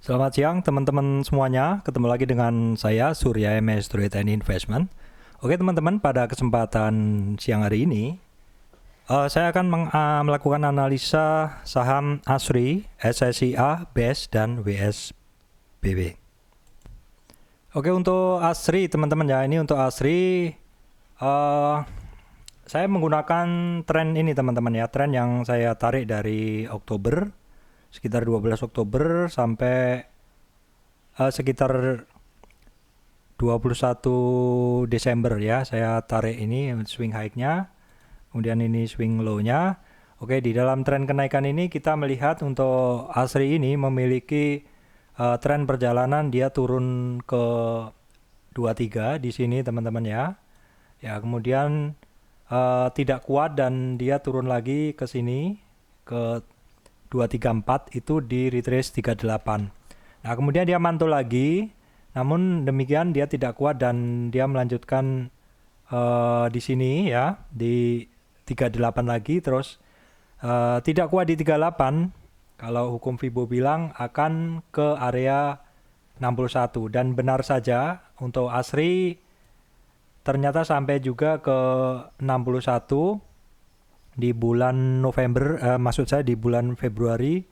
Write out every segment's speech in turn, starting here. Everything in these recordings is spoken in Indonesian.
Selamat siang teman-teman semuanya, ketemu lagi dengan saya Surya MS Trade and Investment. Oke teman-teman, pada kesempatan siang hari ini saya akan melakukan analisa saham ASRI, SSIA, BES, dan WSBW. Oke, untuk ASRI teman-teman ya, ini untuk ASRI saya menggunakan tren ini teman-teman ya, tren yang saya tarik dari Oktober, sekitar 12 Oktober sampai sekitar 21 Desember ya, saya tarik ini swing high-nya, kemudian ini swing low-nya. Oke, di dalam tren kenaikan ini kita melihat untuk ASRI ini memiliki tren perjalanan, dia turun ke 23 di sini teman-teman ya. Ya, kemudian tidak kuat dan dia turun lagi ke sini ke 234, itu di retrace 38. Nah, kemudian dia mantul lagi. Namun demikian dia tidak kuat dan dia melanjutkan di sini ya, di 38 lagi, terus tidak kuat di 38. Kalau hukum Fibo bilang akan ke area 61, dan benar saja untuk ASRI ternyata sampai juga ke 61 di bulan November, maksud saya di bulan Februari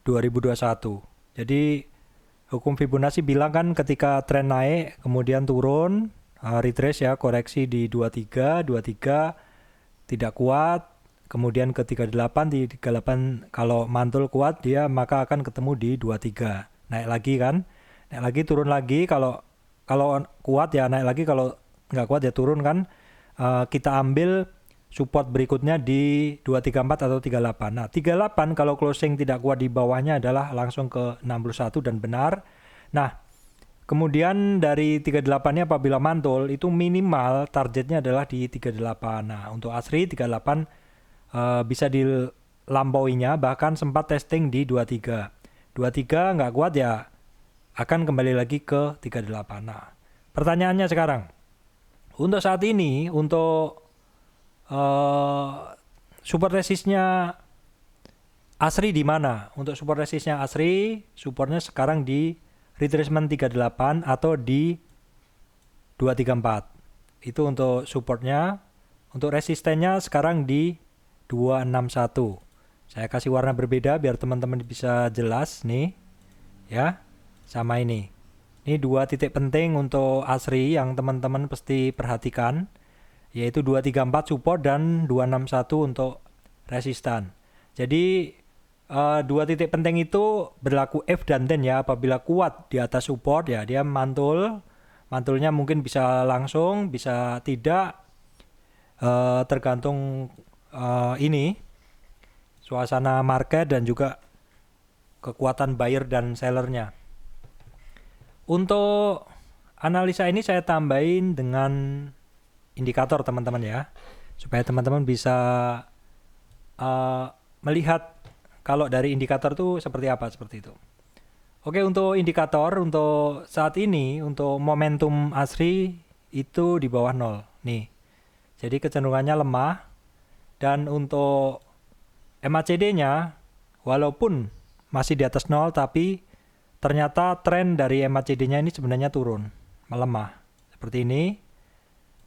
2021. Jadi hukum Fibonacci bilang kan ketika tren naik kemudian turun, retrace ya, koreksi di 23 tidak kuat, kemudian ke 38, di 38 kalau mantul kuat dia maka akan ketemu di 23. Naik lagi kan? Naik lagi, turun lagi, kalau kalau kuat ya naik lagi, kalau nggak kuat ya turun kan. Kita ambil support berikutnya di 234 atau 38. Nah, 38 kalau closing tidak kuat di bawahnya adalah langsung ke 61 dan benar. Nah, kemudian dari 38-nya apabila mantul itu minimal targetnya adalah di 38. Nah, untuk ASRI 38 bisa dilampauinya, bahkan sempat testing di 23. 23 nggak kuat ya akan kembali lagi ke 38. Nah, pertanyaannya sekarang, untuk saat ini, untuk support resistnya ASRI di mana? Untuk support resistnya ASRI, supportnya sekarang di retracement 38 atau di 234. Itu untuk supportnya. Untuk resistennya sekarang di 261. Saya kasih warna berbeda biar teman-teman bisa jelas nih. Ya, sama ini. Ini dua titik penting untuk ASRI yang teman-teman pasti perhatikan, yaitu 234 support dan 261 untuk resistan. Jadi dua titik penting itu berlaku if dan then ya. Apabila kuat di atas support ya dia mantul. Mantulnya mungkin bisa langsung, bisa tidak, tergantung ini suasana market dan juga kekuatan buyer dan sellernya. Untuk analisa ini saya tambahin dengan indikator teman-teman ya, supaya teman-teman bisa melihat kalau dari indikator itu seperti apa, seperti itu. Oke, untuk indikator untuk saat ini, untuk momentum ASRI itu di bawah 0 nih. Jadi kecenderungannya lemah, dan untuk MACD-nya walaupun masih di atas 0, tapi ternyata tren dari MACD-nya ini sebenarnya turun, melemah seperti ini.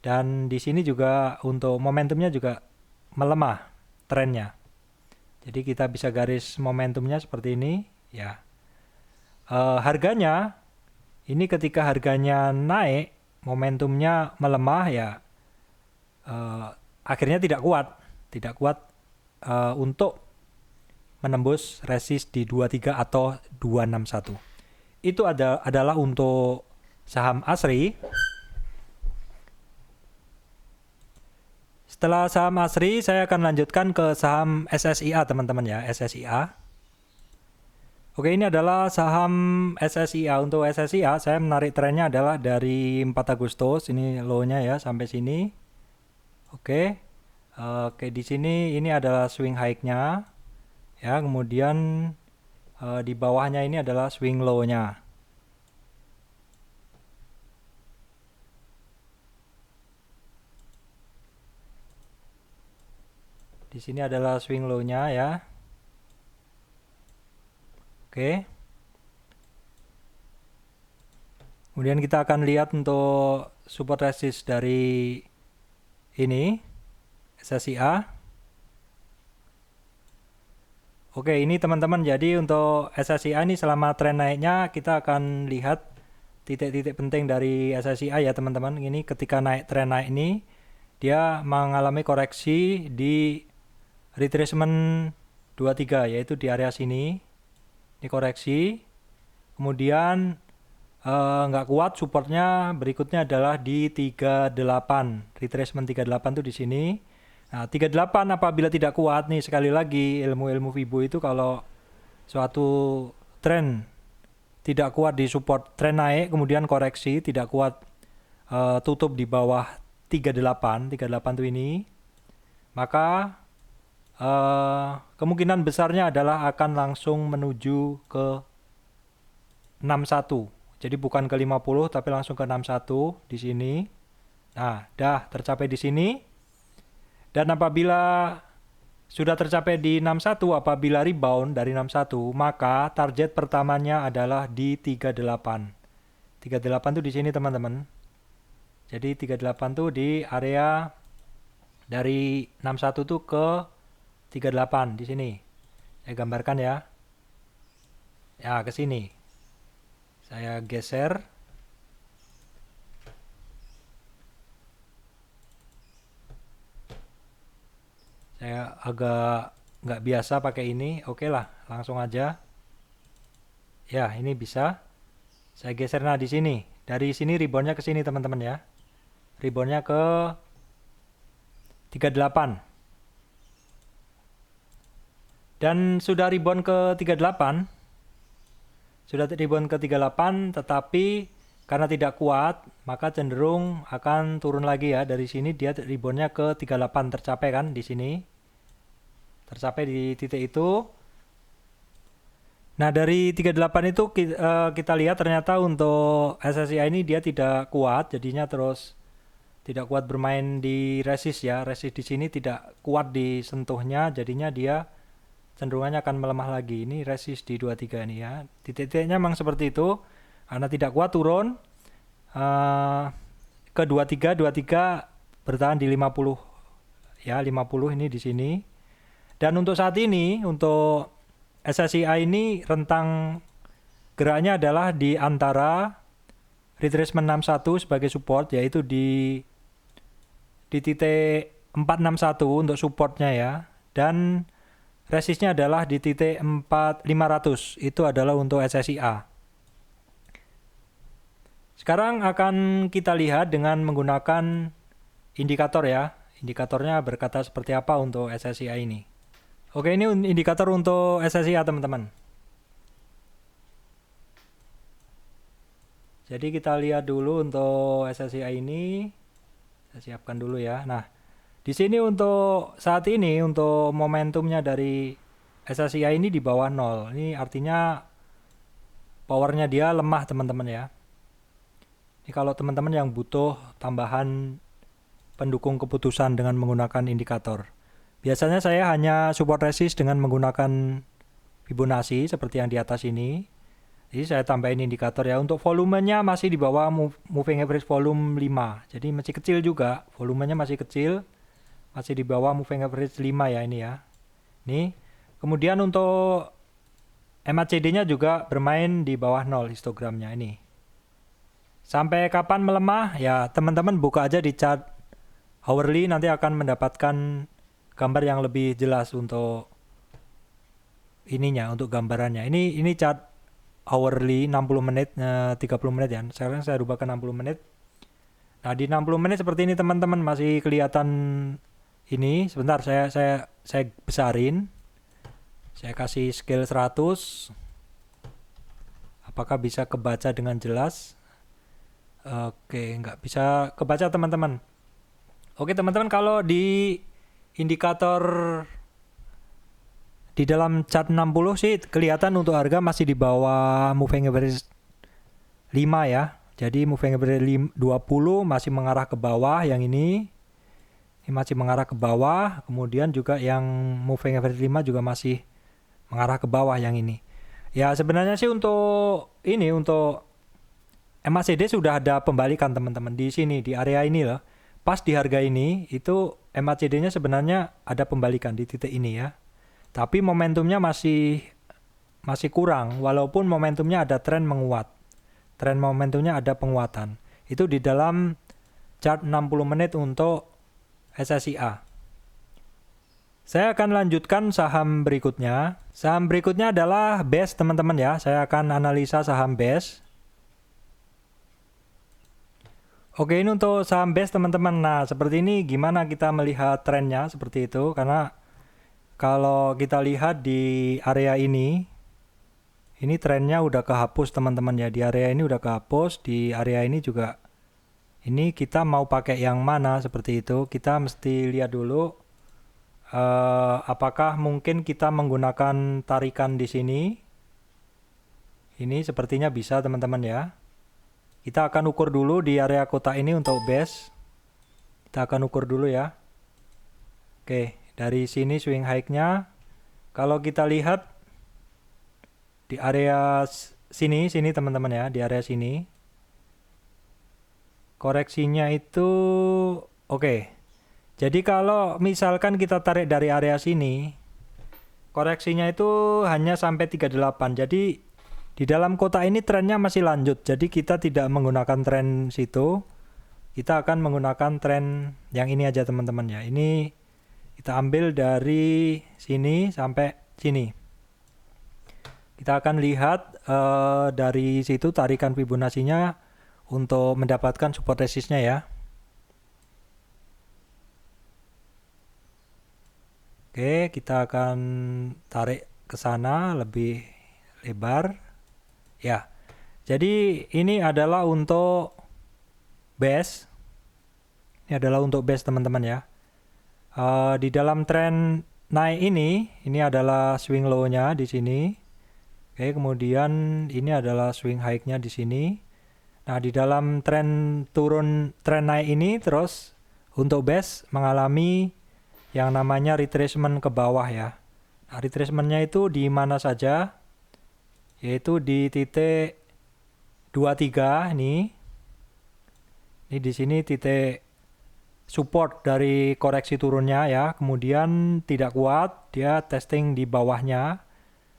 Dan di sini juga untuk momentumnya juga melemah trennya. Jadi kita bisa garis momentumnya seperti ini ya. Harganya ini ketika harganya naik, momentumnya melemah ya, akhirnya tidak kuat untuk menembus resist di 23 atau 261. Itu adalah untuk saham ASRI. Setelah saham ASRI, saya akan lanjutkan ke saham SSIA teman-teman ya, SSIA. Oke, ini adalah saham SSIA. Untuk SSIA, saya menarik trennya adalah dari 4 Agustus, ini low-nya ya, sampai sini. Oke, di sini ini adalah swing high-nya. Ya, kemudian di bawahnya ini adalah swing low-nya. Di sini adalah swing low-nya ya. Oke. Kemudian kita akan lihat untuk support resist dari ini SSIA. Oke, ini teman-teman, jadi untuk SSIA ini selama tren naiknya kita akan lihat titik-titik penting dari SSIA ya teman-teman. Ini ketika tren naik ini dia mengalami koreksi di retracement 23, yaitu di area sini. Ini koreksi. Kemudian nggak kuat, supportnya berikutnya adalah di 38. Retracement 38 itu di sini. Nah, 38 apabila tidak kuat nih, sekali lagi ilmu-ilmu Fibo itu kalau suatu tren tidak kuat di support, tren naik kemudian koreksi tidak kuat tutup di bawah 38 itu ini, maka kemungkinan besarnya adalah akan langsung menuju ke 61. Jadi bukan ke 50 tapi langsung ke 61 di sini. Nah, dah tercapai di sini. Dan apabila sudah tercapai di 61, apabila rebound dari 61, maka target pertamanya adalah di 38. 38 itu di sini teman-teman. Jadi 38 itu di area dari 61 itu ke 38 di sini. Saya gambarkan ya. Ya, ke sini. Saya geser. Saya agak nggak biasa pakai ini. Oke lah, langsung aja. Ya, ini bisa. Saya geser, nah di sini. Dari sini reboundnya ke sini teman-teman ya. Reboundnya ke 38. Dan sudah rebound ke 38. Sudah rebound ke 38, tetapi karena tidak kuat, maka cenderung akan turun lagi ya. Dari sini dia reboundnya ke 38, tercapai kan di sini. Tercapai di titik itu. Nah, dari 38 itu kita lihat ternyata untuk SSIA ini dia tidak kuat, jadinya terus tidak kuat bermain di resist ya. Resist di sini tidak kuat disentuhnya, jadinya dia cenderungannya akan melemah lagi. Ini resist di 23 ini ya. Titik-titiknya memang seperti itu. Karena tidak kuat turun ke 23 bertahan di 50 ya, 50 ini di sini. Dan untuk saat ini untuk SSIA ini rentang geraknya adalah di antara retracement 61 sebagai support, yaitu di titik 461 untuk supportnya ya, dan resistnya adalah di titik 4500, itu adalah untuk SSIA. Sekarang akan kita lihat dengan menggunakan indikator ya. Indikatornya berkata seperti apa untuk SSIA ini. Oke, ini indikator untuk SSIA teman-teman. Jadi kita lihat dulu untuk SSIA ini. Saya siapkan dulu ya. Nah, di sini untuk saat ini untuk momentumnya dari SSIA ini di bawah 0. Ini artinya powernya dia lemah teman-teman ya. Ini kalau teman-teman yang butuh tambahan pendukung keputusan dengan menggunakan indikator. Biasanya saya hanya support resist dengan menggunakan Fibonacci seperti yang di atas ini. Jadi saya tambahin indikator ya. Untuk volumenya masih di bawah moving average volume 5. Jadi masih kecil juga. Volumenya masih kecil. Masih di bawah moving average 5 ya ini ya. Nih. Kemudian untuk MACD-nya juga bermain di bawah 0 histogramnya ini. Sampai kapan melemah? Ya teman-teman buka aja di chart hourly, nanti akan mendapatkan gambar yang lebih jelas untuk ininya, untuk gambarannya. Ini chart hourly 60 menit, 30 menit ya. Sekarang saya rubah ke 60 menit. Nah, di 60 menit seperti ini teman-teman, masih kelihatan ini. Sebentar saya besarin. Saya kasih scale 100. Apakah bisa kebaca dengan jelas? Oke, nggak bisa kebaca teman-teman. Oke teman-teman, kalau di indikator di dalam chart 60 sih kelihatan untuk harga masih di bawah moving average 5 ya. Jadi moving average 20 masih mengarah ke bawah, yang ini masih mengarah ke bawah. Kemudian juga yang moving average 5 juga masih mengarah ke bawah yang ini. Ya sebenarnya sih untuk ini, untuk MACD sudah ada pembalikan teman-teman di sini, di area ini loh. Pas di harga ini itu MACD-nya sebenarnya ada pembalikan di titik ini ya. Tapi momentumnya masih kurang, walaupun momentumnya ada tren menguat. Tren momentumnya ada penguatan. Itu di dalam chart 60 menit untuk SSIA. Saya akan lanjutkan saham berikutnya. Saham berikutnya adalah BES teman-teman ya. Saya akan analisa saham BES. Oke, ini untuk saham BES teman-teman. Nah, seperti ini gimana kita melihat trennya seperti itu. Karena kalau kita lihat di area ini trennya udah kehapus teman-teman ya. Di area ini udah kehapus, di area ini juga. Ini kita mau pakai yang mana seperti itu. Kita mesti lihat dulu apakah mungkin kita menggunakan tarikan di sini. Ini sepertinya bisa teman-teman ya. Kita akan ukur dulu di area kotak ini untuk BES. Kita akan ukur dulu ya. Oke, dari sini swing high-nya. Kalau kita lihat di area sini teman-teman ya, di area sini. Koreksinya itu oke. Jadi kalau misalkan kita tarik dari area sini, koreksinya itu hanya sampai 38. Jadi di dalam kotak ini trennya masih lanjut. Jadi kita tidak menggunakan tren situ. Kita akan menggunakan tren yang ini aja teman-teman ya. Ini kita ambil dari sini sampai sini. Kita akan lihat dari situ tarikan Fibonacci-nya untuk mendapatkan support resistnya ya. Oke, kita akan tarik ke sana lebih lebar. Ya, jadi ini adalah untuk BES. Ini adalah untuk BES teman-teman ya. Di dalam tren naik ini adalah swing low-nya di sini. Oke, kemudian ini adalah swing high-nya di sini. Nah, di dalam tren naik ini terus untuk BES mengalami yang namanya retracement ke bawah ya. Nah, retracement-nya itu di mana saja? Yaitu di titik 23 ini. Ini di sini titik support dari koreksi turunnya ya. Kemudian tidak kuat, dia testing di bawahnya.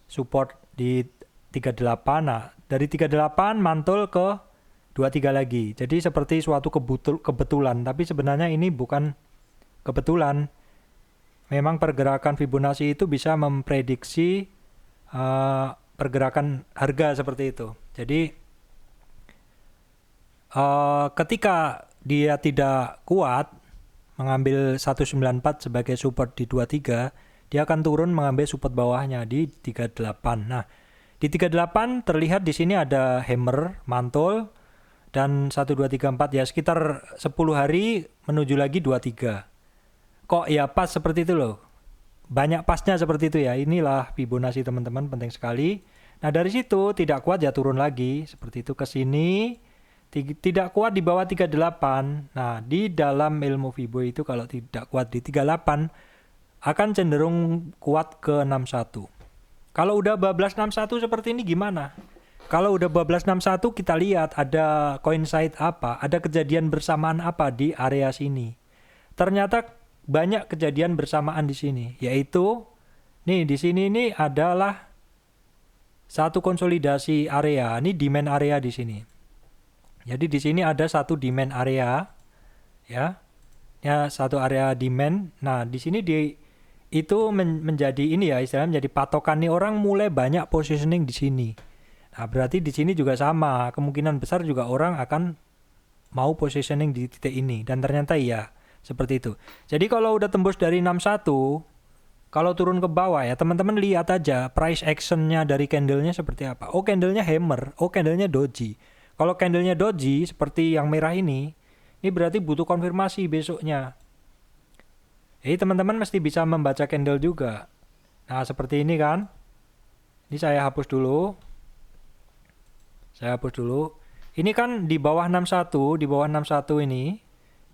Support di 38. Nah, dari 38 mantul ke 23 lagi. Jadi seperti suatu kebetulan, tapi sebenarnya ini bukan kebetulan. Memang pergerakan Fibonacci itu bisa memprediksi pergerakan harga seperti itu. Jadi ketika dia tidak kuat mengambil 194 sebagai support di 23, dia akan turun mengambil support bawahnya di 38. Nah, di 38 terlihat di sini ada hammer, mantul, dan 1, 2, 3, 4 ya sekitar 10 hari menuju lagi 23. Kok ya pas seperti itu loh. Banyak pasnya seperti itu ya. Inilah Fibonacci teman-teman, penting sekali. Nah, dari situ tidak kuat ya turun lagi seperti itu ke sini. Tidak kuat di bawah 38. Nah, di dalam ilmu Fibo itu kalau tidak kuat di 38 akan cenderung kuat ke 61. Kalau udah bablas 61 seperti ini gimana? Kalau udah bablas 61 kita lihat ada coincide apa, ada kejadian bersamaan apa di area sini. Ternyata banyak kejadian bersamaan di sini, yaitu nih di sini ini adalah satu konsolidasi area, ini demand area di sini. Jadi di sini ada satu demand area, ya satu area demand. Nah di sini itu menjadi ini ya istilahnya menjadi patokan nih orang mulai banyak positioning di sini. Nah berarti di sini juga sama, kemungkinan besar juga orang akan mau positioning di titik ini dan ternyata iya. Seperti itu. Jadi kalau udah tembus dari 61, kalau turun ke bawah ya teman-teman lihat aja price actionnya dari candlenya seperti apa. Oh candlenya hammer, oh candlenya doji. Kalau candlenya doji seperti yang merah ini berarti butuh konfirmasi besoknya. Jadi teman-teman mesti bisa membaca candle juga. Nah seperti ini kan. Ini saya hapus dulu. Ini kan di bawah 61, di bawah 61 ini.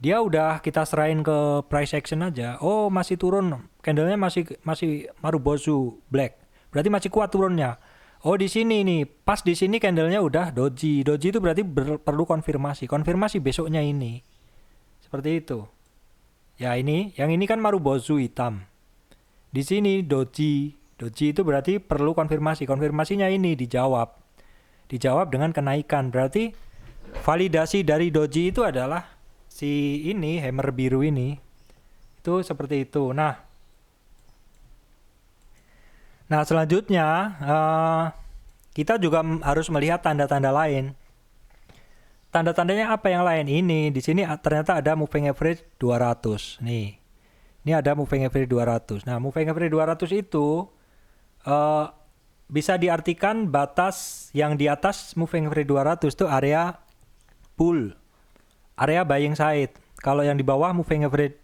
Dia udah kita serahin ke price action aja. Oh masih turun, candlenya masih Marubozu black. Berarti masih kuat turunnya. Oh, di sini nih, pas di sini candlenya udah doji. Doji itu berarti perlu konfirmasi. Konfirmasi besoknya ini. Seperti itu. Ya ini, yang ini kan Marubozu hitam. Di sini doji. Doji itu berarti perlu konfirmasi. Konfirmasinya ini dijawab. Dijawab dengan kenaikan. Berarti validasi dari doji itu adalah si ini, hammer biru ini. Itu seperti itu. Nah, selanjutnya kita juga harus melihat tanda-tanda lain. Tanda-tandanya apa yang lain? Ini di sini ternyata ada moving average 200. Nih. Ini ada moving average 200. Nah, moving average 200 itu bisa diartikan batas yang di atas moving average 200 itu area bull. Area buying side. Kalau yang di bawah moving average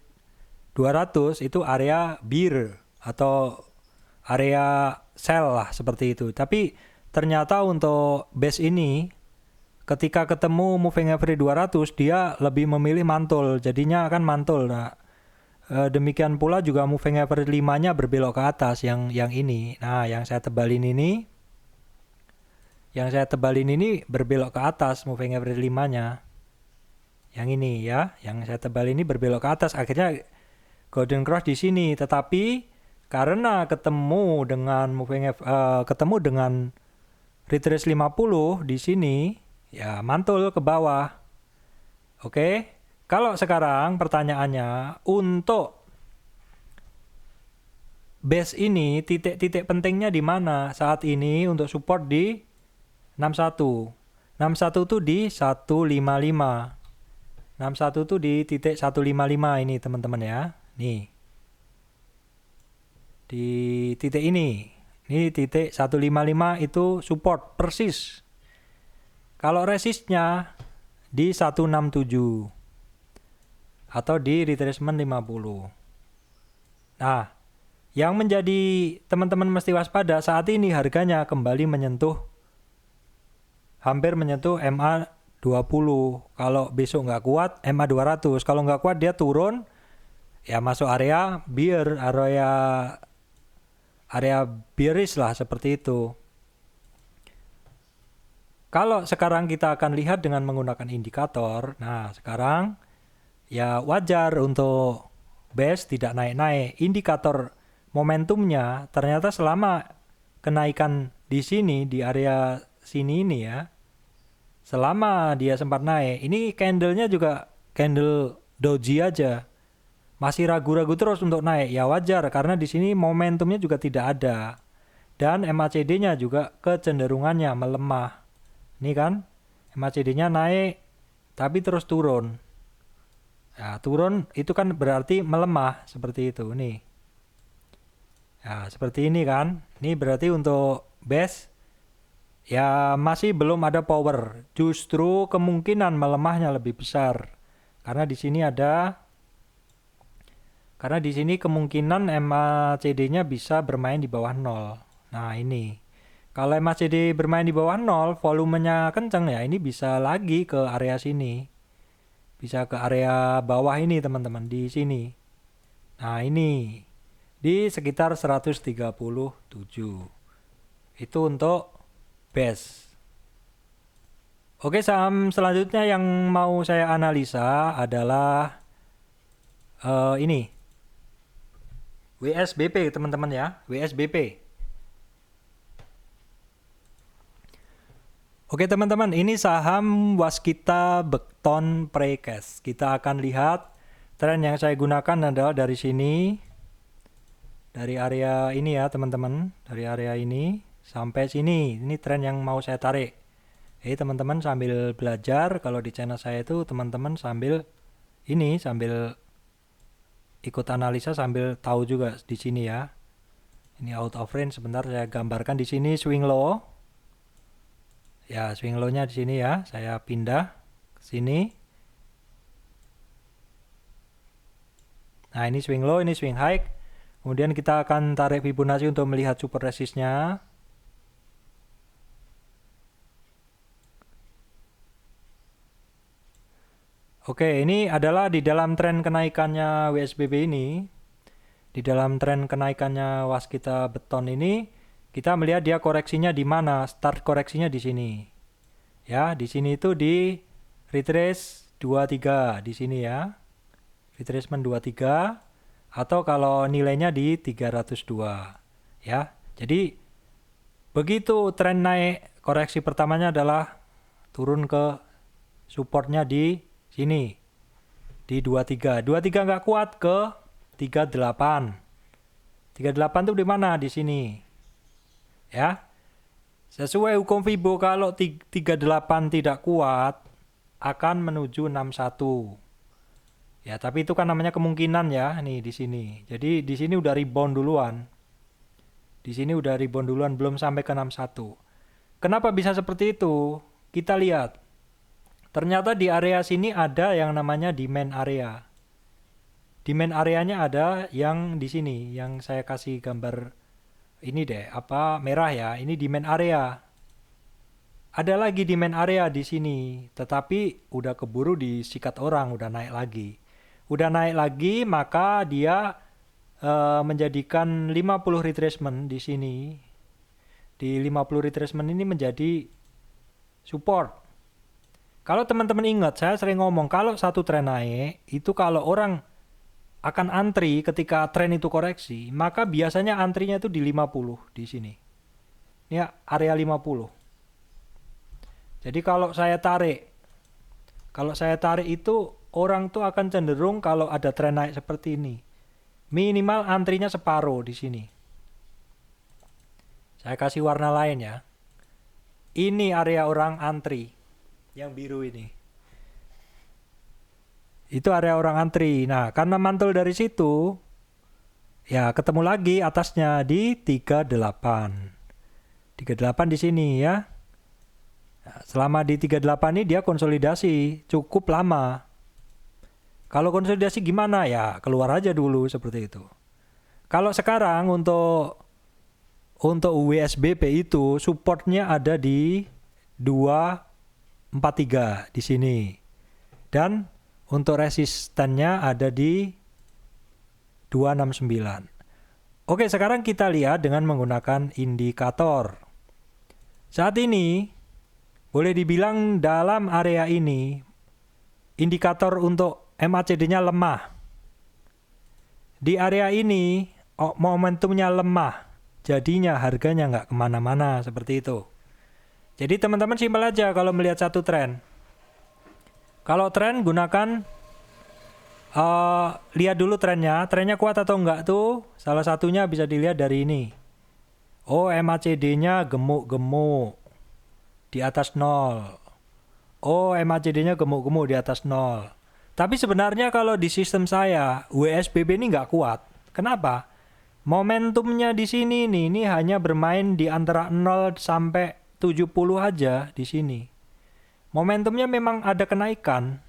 200 itu area bear atau area sell lah seperti itu. Tapi ternyata untuk base ini ketika ketemu moving average 200 dia lebih memilih mantul. Jadinya akan mantul. Nah, demikian pula juga moving average 5-nya berbelok ke atas yang ini. Nah, yang saya tebalin ini berbelok ke atas moving average 5-nya. Yang ini ya, yang saya tebal ini berbelok ke atas. Akhirnya golden cross di sini, tetapi karena ketemu dengan retrace 50 di sini, ya mantul ke bawah. Oke. Kalau sekarang pertanyaannya, untuk base ini titik-titik pentingnya di mana? Saat ini untuk support di 61. 61 itu di 155. 61 itu di titik 155 ini teman-teman ya. Nih. Di titik ini. Ini titik 155 itu support persis. Kalau resistnya di 167 atau di retracement 50. Nah, yang menjadi teman-teman mesti waspada saat ini harganya kembali hampir menyentuh MA 20. Kalau besok nggak kuat MA 200. Kalau nggak kuat dia turun ya masuk area bear, area bearish lah seperti itu. Kalau sekarang kita akan lihat dengan menggunakan indikator. Nah, sekarang ya wajar untuk base tidak naik-naik. Indikator momentumnya ternyata selama kenaikan di sini di area sini ini ya. Selama dia sempat naik, ini candlenya juga candle doji aja. Masih ragu-ragu terus untuk naik. Ya wajar karena di sini momentumnya juga tidak ada. Dan MACD-nya juga kecenderungannya melemah. Ini kan MACD-nya naik tapi terus turun. Nah, turun itu kan berarti melemah seperti itu nih. Nah, seperti ini kan. Ini berarti untuk base ya masih belum ada power. Justru kemungkinan melemahnya lebih besar. Karena di sini kemungkinan MACD-nya bisa bermain di bawah 0. Nah, ini. Kalau MACD bermain di bawah 0, volumenya kencang ya, ini bisa lagi ke area sini. Bisa ke area bawah ini teman-teman, di sini. Nah, ini. Di sekitar 137. Itu untuk base. Oke, saham selanjutnya yang mau saya analisa adalah ini. WSBP teman-teman ya, WSBP. Oke teman-teman, ini saham Waskita Bekton Precast. Kita akan lihat tren yang saya gunakan adalah dari sini. Dari area ini ya teman-teman, dari area ini sampai sini. Ini tren yang mau saya tarik. Teman-teman sambil belajar, kalau di channel saya itu teman-teman sambil ikut analisa sambil tahu juga di sini ya. Ini out of range, sebentar saya gambarkan di sini swing low. Ya, swing low-nya di sini ya. Saya pindah ke sini. Nah, ini swing low, ini swing high. Kemudian kita akan tarik Fibonacci untuk melihat support resistnya. Oke, ini adalah di dalam tren kenaikannya WSBB ini. Di dalam tren kenaikannya Waskita Beton ini, Kita melihat dia koreksinya di mana, start koreksinya di sini. Ya, di sini itu di retrace 23 di sini ya. Retracement 23 atau kalau nilainya di 302 ya. Jadi begitu tren naik, koreksi pertamanya adalah turun ke supportnya di sini di 23. 23 nggak kuat ke 38. 38 itu di mana? Di sini. Ya. Sesuai hukum Fibo kalau 38 tidak kuat akan menuju 61. Ya, tapi itu kan namanya kemungkinan ya, nih di sini. Jadi di sini udah rebound duluan. Di sini udah rebound duluan belum sampai ke 61. Kenapa bisa seperti itu? Kita lihat. Ternyata di area sini ada yang namanya demand area. Demand areanya ada yang di sini, yang saya kasih gambar ini deh, merah ya. Ini demand area. Ada lagi demand area di sini, tetapi udah keburu disikat orang, udah naik lagi. Udah naik lagi, maka dia menjadikan 50 retracement di sini. Di 50 retracement ini menjadi support. Kalau teman-teman ingat, saya sering ngomong, kalau satu tren naik, itu kalau orang akan antri ketika tren itu koreksi, maka biasanya antrinya itu di 50 di sini. Ini area 50. Jadi kalau saya tarik itu orang tuh akan cenderung kalau ada tren naik seperti ini. Minimal antrinya separuh di sini. Saya kasih warna lain ya. Ini area orang antri. Yang biru ini. Itu area orang antri. Nah, karena mantul dari situ, ya ketemu lagi atasnya di 38. 38 di sini ya. Nah, selama di 38 ini dia konsolidasi cukup lama. Kalau konsolidasi gimana ya? Keluar aja dulu seperti itu. Kalau sekarang untuk WSBP itu supportnya ada di 243 di sini. Dan untuk resistannya ada di 269. Oke, sekarang kita lihat dengan menggunakan indikator. Saat ini, boleh dibilang dalam area ini, indikator untuk MACD-nya lemah. Di area ini, momentumnya lemah. Jadinya harganya nggak kemana-mana seperti itu. Jadi teman-teman simpel aja kalau melihat satu tren. Kalau tren gunakan lihat dulu trennya kuat atau enggak tuh. Salah satunya bisa dilihat dari ini. Oh, MACD-nya gemuk-gemuk di atas 0. Oh, MACD-nya gemuk-gemuk di atas 0. Tapi sebenarnya kalau di sistem saya, WSBB ini enggak kuat. Kenapa? Momentumnya di sini nih, ini hanya bermain di antara 0 sampai 70 aja di sini. Momentumnya memang ada kenaikan,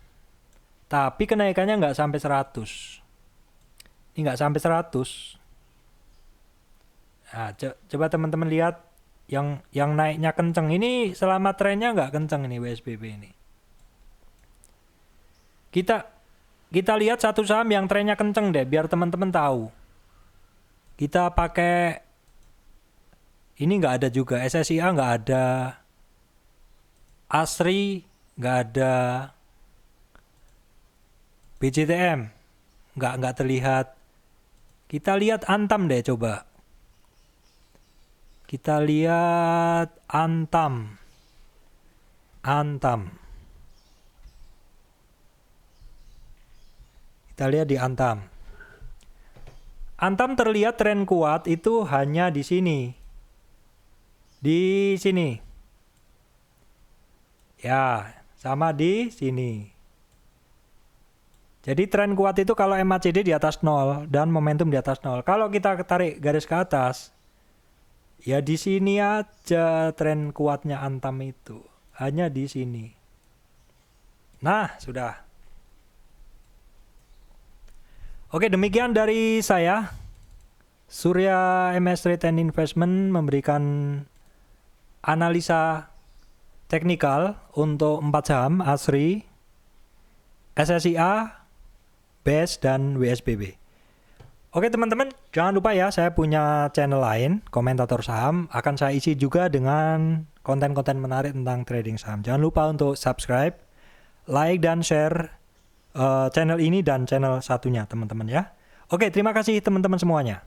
tapi kenaikannya nggak sampai 100. Ini nggak sampai 100. Nah, coba teman-teman lihat yang naiknya kenceng. Ini selama trennya nggak kenceng ini WSBB ini. Kita lihat satu saham yang trennya kenceng deh, biar teman-teman tahu. Kita pakai ini nggak ada juga, SSIA nggak ada. Asri nggak ada, BCTM nggak terlihat. Kita lihat Antam deh coba. Kita lihat Antam. Kita lihat di Antam. Antam terlihat tren kuat itu hanya di sini. Di sini. Ya, sama di sini. Jadi tren kuat itu kalau MACD di atas 0 dan momentum di atas 0. Kalau kita tarik garis ke atas, ya di sini aja tren kuatnya Antam itu. Hanya di sini. Nah, sudah. Oke, demikian dari saya. Surya MS Trade and Investment memberikan analisa teknikal untuk 4 saham, Asri, SSIA, BES, dan WSBB. Oke teman-teman, jangan lupa ya, saya punya channel lain, Komentator Saham, akan saya isi juga dengan konten-konten menarik tentang trading saham. Jangan lupa untuk subscribe, like, dan share channel ini dan channel satunya teman-teman ya. Oke, terima kasih teman-teman semuanya.